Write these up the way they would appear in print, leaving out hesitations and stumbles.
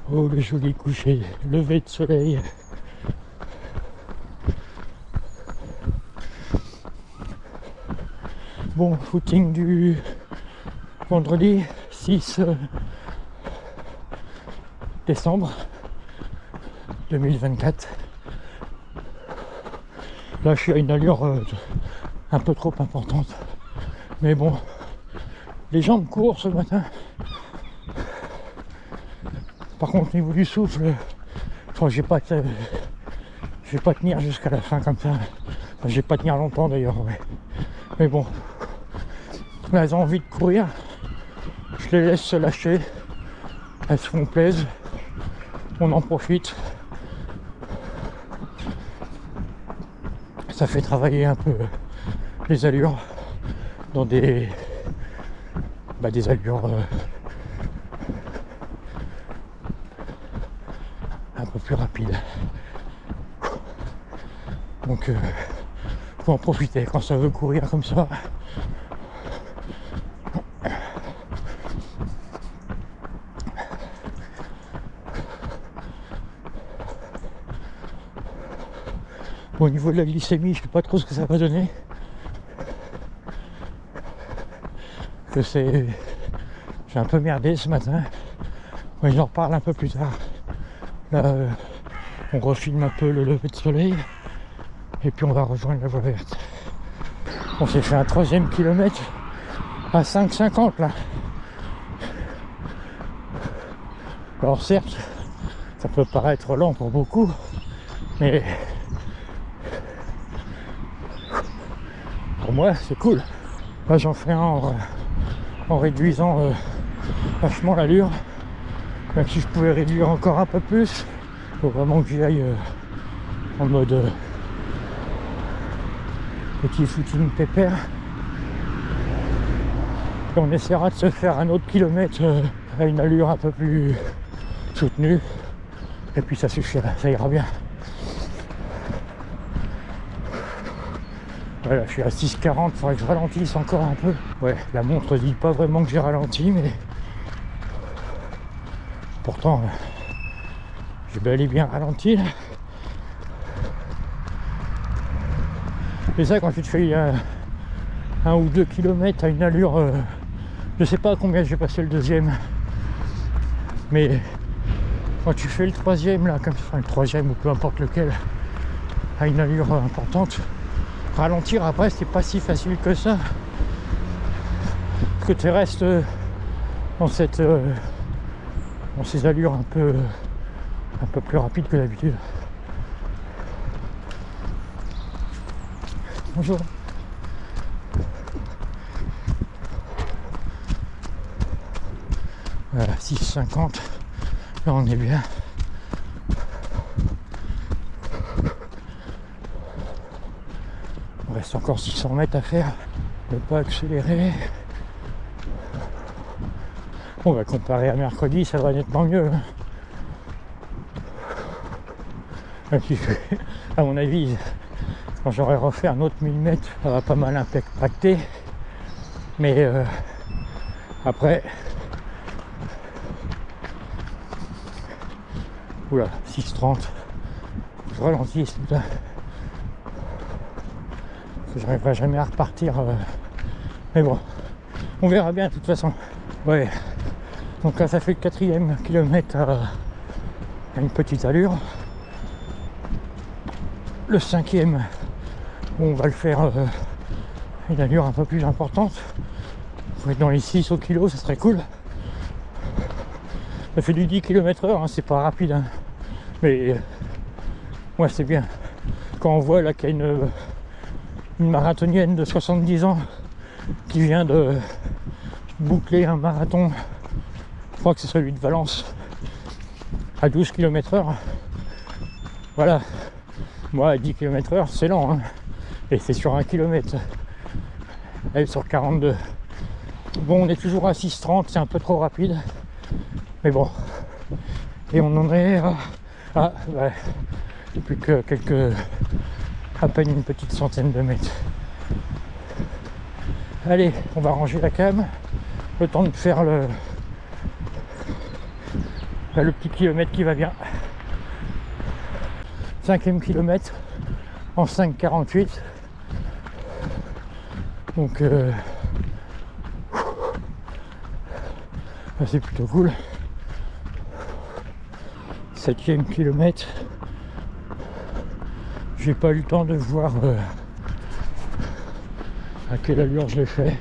Oh, le joli coucher, lever de soleil. Bon, footing du vendredi 6 décembre 2024. Là, je suis à une allure un peu trop importante. Mais bon, les jambes courent ce matin. Par contre, au niveau du souffle, je vais pas tenir jusqu'à la fin comme ça. Enfin, je vais pas tenir longtemps d'ailleurs, ouais. Mais bon, là, elles ont envie de courir. Je les laisse se lâcher. Elles se font plaisir. On en profite. Ça fait travailler un peu les allures dans des allures un peu plus rapides. Donc faut en profiter quand ça veut courir comme ça. Bon, au niveau de la glycémie, je sais pas trop ce que ça va donner. J'ai un peu merdé ce matin. Ouais, j'en reparle un peu plus tard. Là, on refilme un peu le lever de soleil. Et puis on va rejoindre la voie verte. On s'est fait un 3e kilomètre à 5,50 là. Alors certes, ça peut paraître lent pour beaucoup, mais pour moi c'est cool. Là j'en fais un en réduisant vachement l'allure. Même si je pouvais réduire encore un peu plus, faut vraiment que j'y aille en mode petit footing pépère. Et on essaiera de se faire un autre kilomètre à une allure un peu plus soutenue. Et puis ça suffira, ça ira bien. Voilà, je suis à 6,40, il faudrait que je ralentisse encore un peu. Ouais, la montre dit pas vraiment que j'ai ralenti, mais pourtant j'ai bel et bien ralenti là. Et ça, quand tu te fais un ou 2 kilomètres à une allure, je sais pas à combien j'ai passé le 2e, mais quand tu fais le 3e là, comme ça, le 3e ou peu importe lequel, à une allure importante, ralentir après c'est pas si facile que ça, parce que tu restes dans ces allures un peu plus rapides que d'habitude. Bonjour. Voilà, 6,50. Là on est bien. Il reste encore 600 mètres à faire. Ne pas accélérer. On va comparer à mercredi, ça va nettement mieux. Et puis, à mon avis, quand j'aurai refait un autre 1000 mètres, ça va pas mal impacter. Mais après, oula, 6,30. Je ralentis, putain. J'arriverai jamais à repartir. Mais bon, on verra bien de toute façon. Ouais. Donc là, ça fait le 4e kilomètre à une petite allure. Le 5e, on va le faire une allure un peu plus importante. Faut être dans les 6 au kilo, ça serait cool. Ça fait du 10 km/h, hein, c'est pas rapide. Hein. Mais ouais, c'est bien. Quand on voit là qu'il y a une marathonienne de 70 ans qui vient de boucler un marathon, je crois que c'est celui de Valence, à 12 km/h. Voilà. Moi, à 10 km/h, c'est lent. Hein. Et c'est sur 1 km. Elle sur 42. Bon, on est toujours à 6,30, c'est un peu trop rapide. Mais bon. Et on en est à ouais, plus que à peine une petite centaine de mètres. Allez, on va ranger la cam. Le temps de faire Là, le petit kilomètre qui va bien. 5e kilomètre en 5,48. Donc c'est plutôt cool. 7e kilomètre. J'ai pas eu le temps de voir à quelle allure je l'ai fait.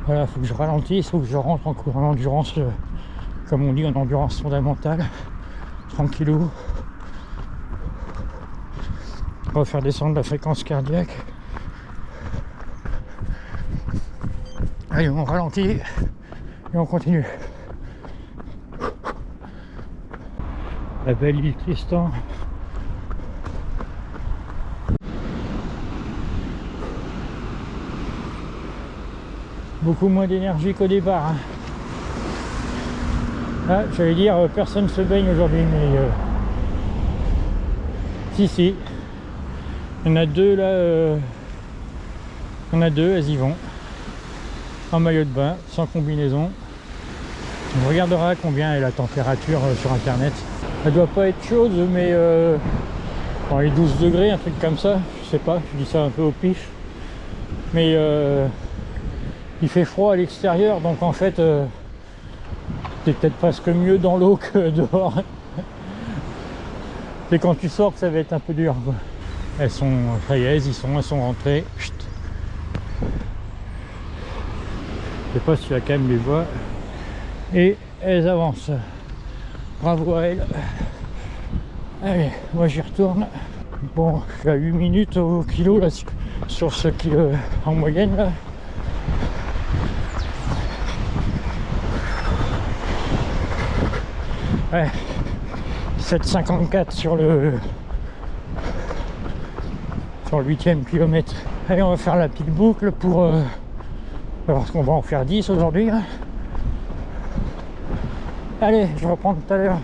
Voilà, faut que je ralentisse, faut que je rentre encore en endurance, comme on dit, en endurance fondamentale. Tranquillou. On va faire descendre la fréquence cardiaque. Allez, on ralentit et on continue. La belle île Tristan. Beaucoup moins d'énergie qu'au départ. Hein. Ah, j'allais dire, personne ne se baigne aujourd'hui, mais si. Il y en a deux là. Il y en a deux, elles y vont. En maillot de bain, sans combinaison. On regardera combien est la température sur internet. Elle doit pas être chaude, mais dans les 12 degrés, un truc comme ça. Je sais pas, je dis ça un peu au pif. Mais il fait froid à l'extérieur, donc en fait c'est peut-être presque mieux dans l'eau que dehors. C'est quand tu sors que ça va être un peu dur, quoi. Elles sont, ça y est, elles sont rentrées. Chut. Je sais pas si la cam les voit. Et elles avancent. Bravo à elles. Allez, moi j'y retourne. Bon, je suis à 8 minutes au kilo là, sur ce qui en moyenne là. Ouais, 7,54 sur le 8e kilomètre. Allez, on va faire la petite boucle pour parce qu'on va en faire 10 aujourd'hui. Allez, je reprends tout à l'heure.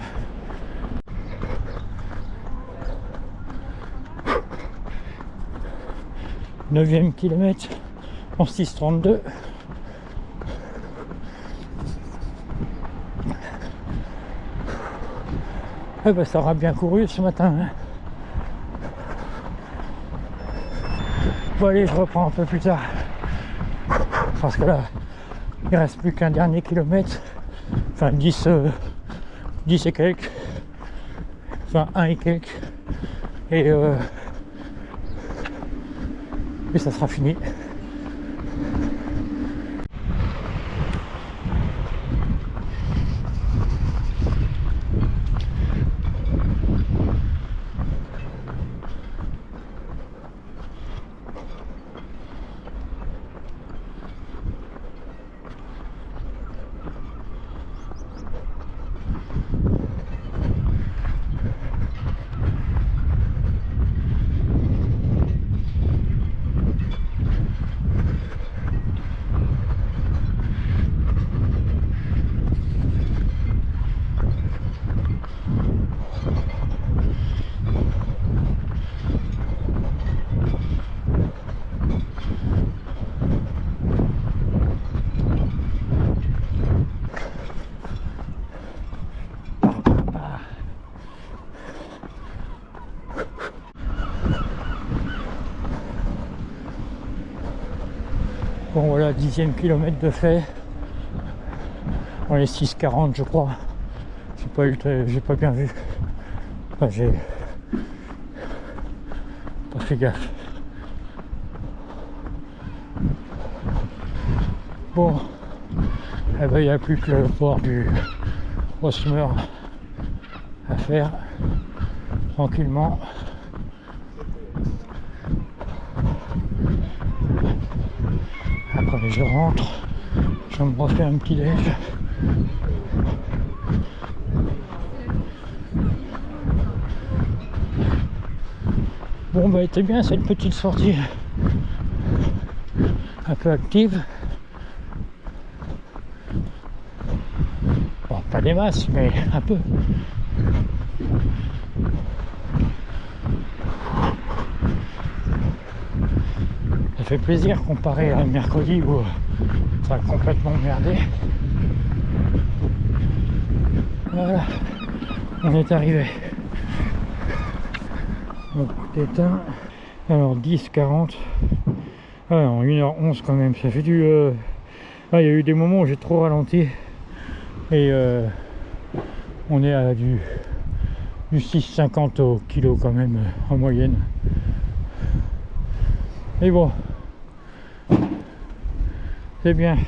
Neuvième kilomètre en 6,32. Eh ben, ça aura bien couru ce matin. Hein. Bon allez, je reprends un peu plus tard. Parce que là, il reste plus qu'un dernier kilomètre. Enfin 10 et quelques. Enfin 1 et quelques. Et ça sera fini. Bon voilà, 10e kilomètre de fait. On est 6,40 je crois. J'ai pas bien vu. Enfin, j'ai pas fait gaffe. Bon, eh ben, il n'y a plus que le port du Rosmer à faire tranquillement. Après je rentre, je me refais un petit déj. Bon bah c'était bien cette petite sortie un peu active. Bon, pas des masses, mais un peu. Ça fait plaisir comparé à mercredi où ça a complètement merdé. Voilà. On est arrivé. Donc éteint. Alors 10, 40. Ah, en 1h11 quand même. Ça fait du... Ah, il y a eu des moments où j'ai trop ralenti. Et on est à du 6,50 au kilo quand même en moyenne. Et bon, c'est bien.